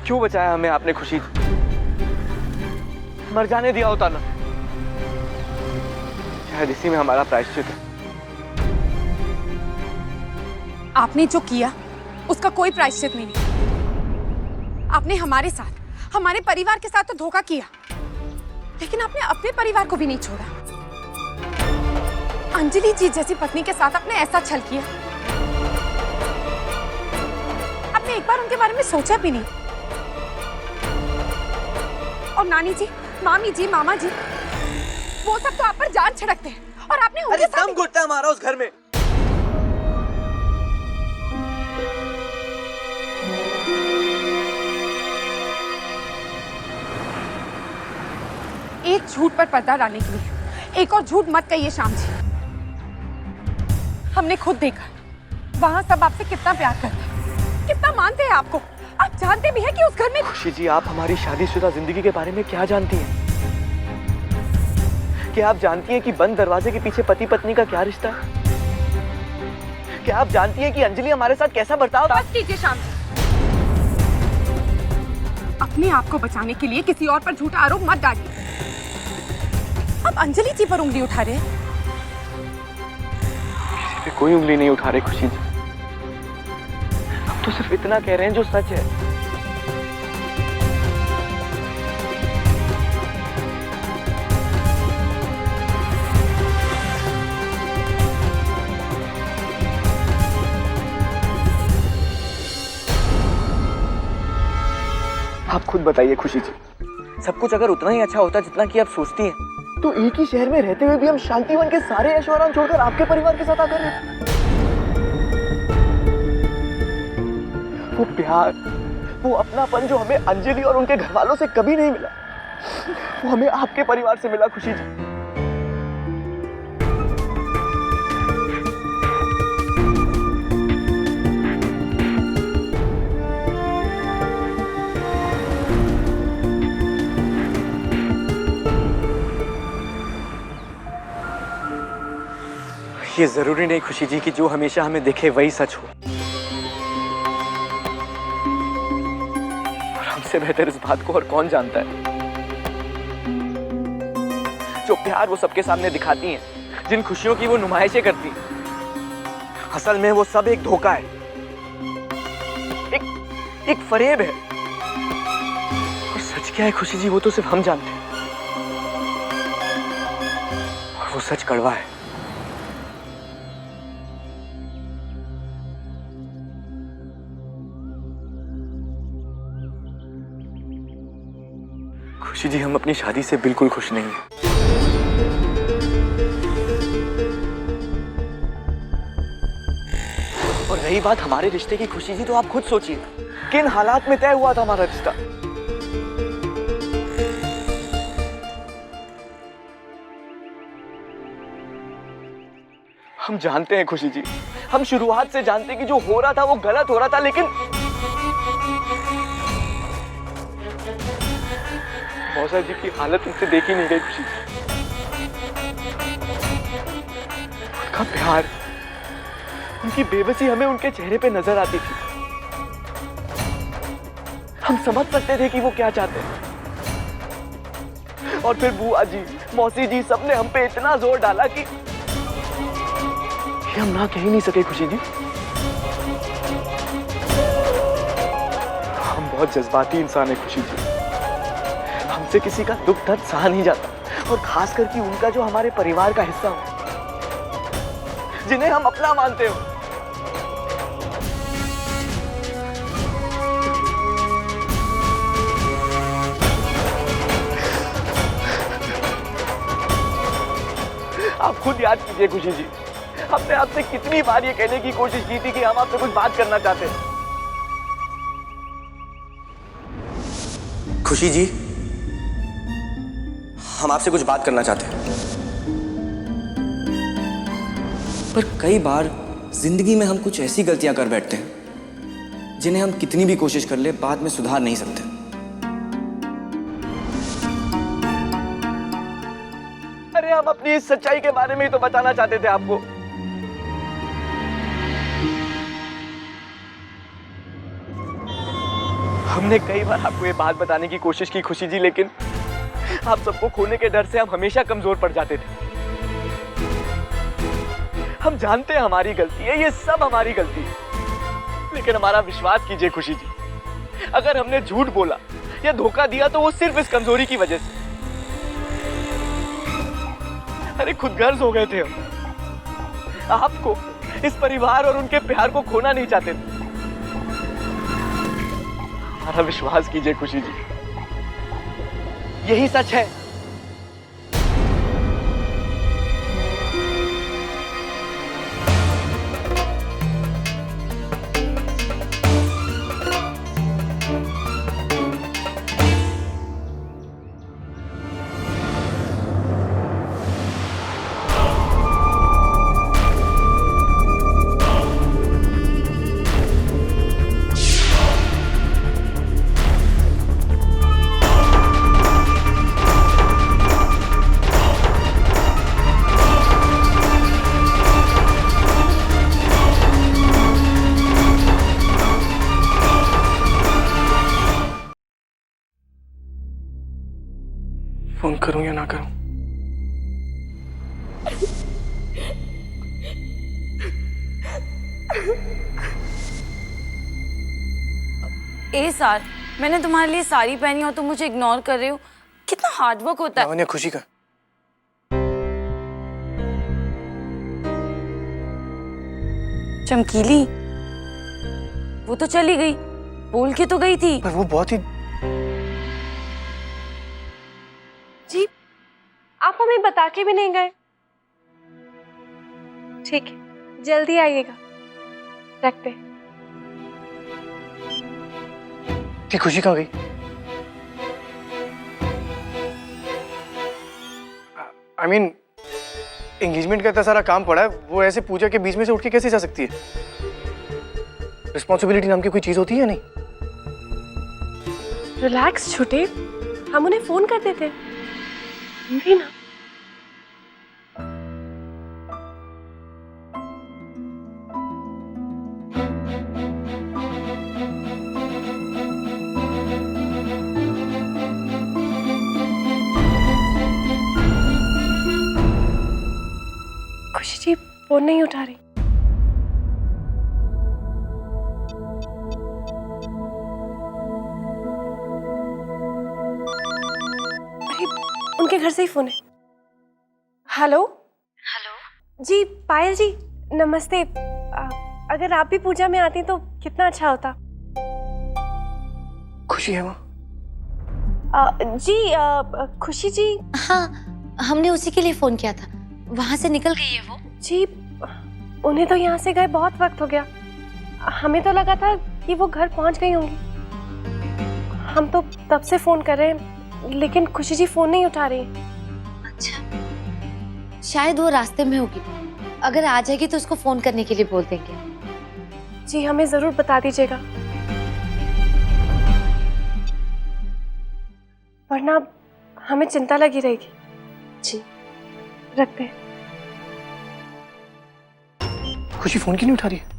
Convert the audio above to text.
क्यों बचाया हमें आपने खुशी? मर जाने दिया होता ना, शायद इसी में हमारा प्रायश्चित है। आपने जो किया उसका कोई प्रायश्चित नहीं। आपने हमारे साथ, हमारे परिवार के साथ तो धोखा किया, लेकिन आपने अपने परिवार को भी नहीं छोड़ा। अंजलि जी जैसी पत्नी के साथ आपने ऐसा छल किया। आपने एक बार उनके बारे में सोचा भी नहीं। और नानी जी, मामी जी, मामा जी, वो सब तो आप पर जान छिड़कते हैं और आपने उनके साथ दम घुटता है हमारा उस घर में। एक झूठ पर पर्दा डालने के लिए एक और झूठ मत कहिए श्याम जी। हमने खुद देखा वहां सब आपसे कितना प्यार करते हैं, कितना मानते हैं आपको। आप जानते भी हैं कि उस घर में। खुशी जी, आप हमारी शादीशुदा जिंदगी के बारे में क्या जानती हैं? क्या आप जानती हैं कि बंद दरवाजे के पीछे पति पत्नी का क्या रिश्ता है? क्या आप जानती हैं कि अंजलि हमारे साथ कैसा बर्ताव? बस कीजिए श्याम जी। अपने आप को बचाने के लिए किसी और पर झूठा आरोप मत डालिए। अब अंजलि जी पर उंगली उठा रहे हैं। किसी पे कोई उंगली नहीं उठा रहे खुशी जी। हम तो सिर्फ इतना कह रहे हैं जो सच है। आप खुद बताइए खुशी जी, सब कुछ अगर उतना ही अच्छा होता जितना कि आप सोचती हैं, तो एक ही शहर में रहते हुए भी हम शांतिवन के सारे ऐशो-आराम छोड़कर आपके परिवार के साथ आकर रहे। वो प्यार, वो अपनापन जो हमें अंजलि और उनके घर वालों से कभी नहीं मिला, वो हमें आपके परिवार से मिला खुशी जी। ये जरूरी नहीं खुशी जी कि जो हमेशा हमें दिखे वही सच हो। और हमसे बेहतर इस बात को और कौन जानता है? जो प्यार वो सबके सामने दिखाती हैं, जिन खुशियों की वो नुमाइशें करती हैं, असल में वो सब एक धोखा है, एक फरेब है। और सच क्या है खुशी जी, वो तो सिर्फ हम जानते हैं। और वो सच कड़वा है। खुशी जी, हम अपनी शादी से बिल्कुल खुश नहीं हैं। और रही बात हमारे रिश्ते की खुशी जी, तो आप खुद सोचिए किन हालात में तय हुआ था हमारा रिश्ता। हम जानते हैं खुशी जी, हम शुरुआत से जानते हैं कि जो हो रहा था वो गलत हो रहा था, लेकिन मौसा जी की हालत उनसे देखी नहीं गई खुशी जी। उनका प्यार, उनकी बेबसी हमें उनके चेहरे पे नजर आती थी। हम समझ सकते थे कि वो क्या चाहते हैं। और फिर बुआ जी, मौसी जी, सबने हम पे इतना जोर डाला कि हम ना कह ही नहीं सके खुशी जी। हम बहुत जज्बाती इंसान है खुशी जी। हमसे किसी का दुख दर्द सहा नहीं जाता, और खास करके उनका जो हमारे परिवार का हिस्सा हो, जिन्हें हम अपना मानते हो। आप खुद याद कीजिए खुशी जी, हमने आपसे कितनी बार ये कहने की कोशिश की थी कि हम आपसे कुछ बात करना चाहते हैं। खुशी जी, हम आपसे कुछ बात करना चाहते हैं। पर कई बार जिंदगी में हम कुछ ऐसी गलतियां कर बैठते हैं जिन्हें हम कितनी भी कोशिश कर ले बाद में सुधार नहीं सकते। अरे हम अपनी इस सच्चाई के बारे में ही तो बताना चाहते थे आपको। हमने कई बार आपको ये बात बताने की कोशिश की खुशी जी, लेकिन आप सबको खोने के डर से हम हमेशा कमजोर पड़ जाते थे। हम जानते हैं हमारी गलती है, ये सब हमारी गलती है, लेकिन हमारा विश्वास कीजिए खुशी जी, अगर हमने झूठ बोला या धोखा दिया तो वो सिर्फ इस कमजोरी की वजह से। अरे खुदगर्ज हो गए थे हम, आपको, इस परिवार और उनके प्यार को खोना नहीं चाहते थे। हमारा विश्वास कीजिए खुशी जी, यही सच है। फोन करूं या ना करूं? ए सार, मैंने तुम्हारे लिए साड़ी पहनी और तुम मुझे इग्नोर कर रहे हो। कितना हार्ड वर्क होता है। लावण्या, खुशी का चमकीली, वो तो चली गई, बोल के तो गई थी। पर वो बहुत ही जी, आप हमें बता के भी नहीं गए। ठीक है, जल्दी आइएगा। रखते हैं। थी। खुशी कहाँ गई? आई मीन एंगेजमेंट का इतना सारा काम पड़ा है, वो ऐसे पूजा के बीच में से उठ के कैसे जा सकती है? रिस्पॉन्सिबिलिटी नाम की कोई चीज होती है या नहीं? रिलैक्स छोटे, हम उन्हें फोन कर देते। भी ना। खुशी जी फोन नहीं उठा रही। अरे उनके घर से ही फोन है। हेलो हेलो जी, पायल जी नमस्ते। अगर आप भी पूजा में आती तो कितना अच्छा होता। खुशी है वहाँ? जी खुशी जी। हाँ, हमने उसी के लिए फोन किया था। वहां से निकल गई है वो। जी उन्हें तो यहाँ से गए बहुत वक्त हो गया। हमें तो लगा था कि वो घर पहुँच गई होंगी। हम तो तब से फोन कर रहे हैं, लेकिन खुशी जी फोन नहीं उठा रही। अच्छा, शायद वो रास्ते में होगी। अगर आ जाएगी तो उसको फोन करने के लिए बोल देंगे। जी हमें जरूर बता दीजिएगा, वरना हमें चिंता लगी रहेगी। जी रखते हैं। खुशी फोन क्यों नहीं उठा रही है?